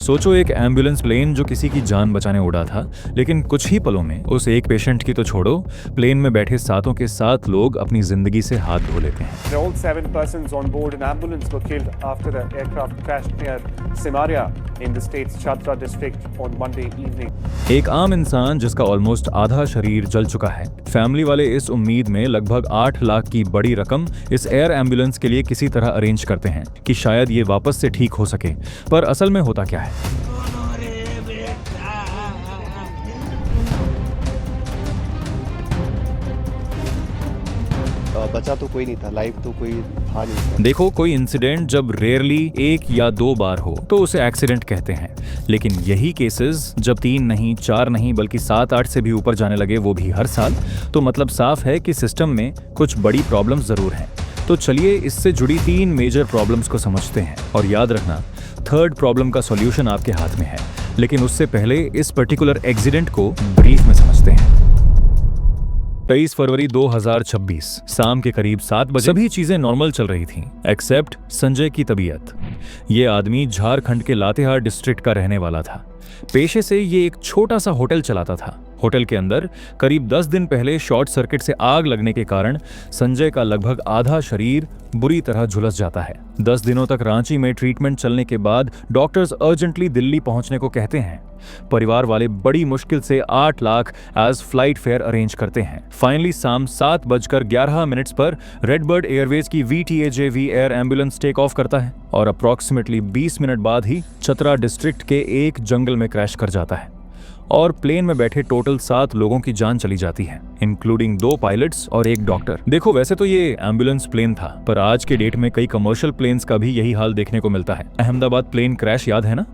सोचो एक ambulance plane जो किसी की जान बचाने उड़ा था, लेकिन कुछ ही पलों में उस एक पेशेंट की तो छोड़ो, प्लेन में बैठे सातों के सात लोग अपनी जिंदगी से हाथ धो लेते हैं। All 7 persons on board an ambulance were killed after the aircraft crashed near Simaria in the state's Chhatra district on Monday evening. एक आम इंसान जिसका ऑलमोस्ट आधा शरीर जल चुका है, फैमिली वाले इस उम्मीद में लगभग 8 लाख की बड़ी रकम इस एयर एम्बुलेंस के लिए किसी तरह अरेंज करते हैं कि शायद ये वापस से ठीक हो सके। पर असल में होता क्या है? बचा तो कोई नहीं था, लाइफ तो कोई था नहीं। देखो, कोई इंसिडेंट जब रेयरली 1 या 2 बार हो तो उसे एक्सीडेंट कहते हैं, लेकिन यही केसेस जब 3 नहीं, 4 नहीं बल्कि 7-8 से भी ऊपर जाने लगे, वो भी हर साल, तो मतलब साफ है कि सिस्टम में कुछ बड़ी प्रॉब्लम्स जरूर हैं। तो चलिए इससे जुड़ी 3 मेजर प्रॉब्लम्स को समझते हैं, और याद रखना थर्ड प्रॉब्लम का सॉल्यूशन आपके हाथ में है। लेकिन उससे पहले इस पर्टिकुलर एक्सीडेंट को ब्रीफ में समझते हैं। 23 फरवरी 2026 शाम के करीब 7 बजे सभी चीजें नॉर्मल चल रही थीं, एक्सेप्ट संजय की तबीयत। ये आदमी झारखंड के लातेहार डिस्ट्रिक्ट का रहने वाला था। पेशे से ये एक छोटा सा होटल चलाता था। होटल के अंदर करीब 10 दिन पहले शॉर्ट सर्किट से आग लगने के कारण संजय का लगभग आधा शरीर बुरी तरह झुलस जाता है। 10 दिनों तक रांची में ट्रीटमेंट चलने के बाद डॉक्टर्स अर्जेंटली दिल्ली पहुंचने को कहते हैं। परिवार वाले बड़ी मुश्किल से 8 lakh as flight fare arrange करते हैं। फाइनली शाम 7:11 पर रेडबर्ड एयरवेज की VTAJV air ambulance take off करता है और अप्रॉक्सीमेटली 20 मिनट बाद ही चतरा डिस्ट्रिक्ट के एक जंगल में क्रैश कर जाता है और प्लेन में बैठे टोटल 7 लोगों की जान चली जाती है, इंक्लूडिंग 2 पायलट्स और 1 डॉक्टर। देखो, वैसे तो ये एम्बुलेंस प्लेन था, पर आज के डेट में कई कमर्शियल प्लेन्स का भी यही हाल देखने को मिलता है। अहमदाबाद प्लेन क्रैश याद है ना,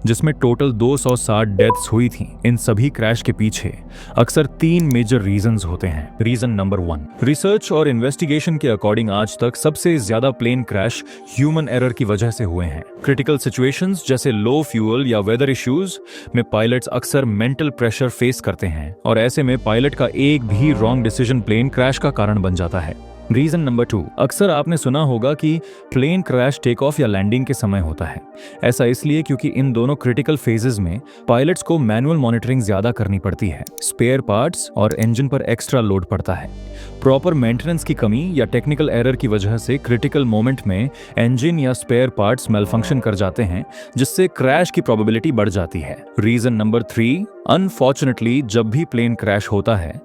जिसमें टोटल 260 डेथ्स हुई थी। इन सभी क्रैश के पीछे अक्सर 3 मेजर रीजंस होते हैं। रीजन नंबर 1, रिसर्च और इन्वेस्टिगेशन के अकॉर्डिंग आज तक सबसे ज्यादा प्लेन क्रैश ह्यूमन एरर की वजह से हुए हैं। क्रिटिकल सिचुएशंस जैसे लो फ्यूल या वेदर इश्यूज में पायलट्स अक्सर मेंटल प्रेशर फेस करते हैं, और ऐसे में पायलट का एक भी रॉन्ग डिसीजन प्लेन क्रैश का कारण बन जाता है। रीजन नंबर 2, अक्सर आपने सुना होगा कि प्लेन क्रैश टेक ऑफ या लैंडिंग के समय होता है। ऐसा इसलिए क्योंकि इन दोनों क्रिटिकल फेजेस में पायलट्स को मैनुअल मॉनिटरिंग ज्यादा करनी पड़ती है, स्पेयर पार्ट्स और इंजन पर एक्स्ट्रा लोड पड़ता है। प्रॉपर मेंटेनेंस की कमी या टेक्निकल एरर की वजह से क्रिटिकल मोमेंट में इंजन या स्पेयर पार्ट्स मेलफंक्शन कर जाते हैं, जिससे क्रैश की प्रोबेबिलिटी बढ़ जाती है। रीजन नंबर 3, अनफॉर्चुनेटली जब भी प्लेन क्रैश होता है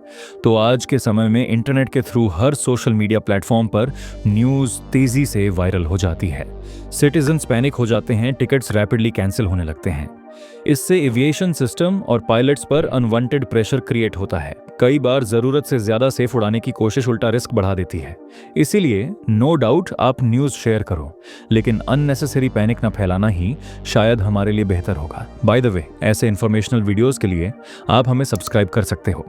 तो आज के समय में इंटरनेट के थ्रू हर सोशल मीडिया प्लेटफॉर्म पर न्यूज़ तेजी से वायरल हो जाती है। सिटीजन्स पैनिक हो जाते हैं, टिकट्स रैपिडली कैंसिल होने लगते हैं। इससे एविएशन सिस्टम और पायलट्स पर अनवांटेड प्रेशर क्रिएट होता है। कई बार जरूरत से ज्यादा सेफ उड़ाने की कोशिश उल्टा रिस्क बढ़ा देती है। इसीलिए नो डाउट आप न्यूज़ शेयर करो, लेकिन अननेसेसरी पैनिक न फैलाना ही शायद हमारे लिए बेहतर होगा। बाय द वे, ऐसे इन्फॉर्मेशनल वीडियोस के लिए आप हमें सब्सक्राइब कर सकते हो।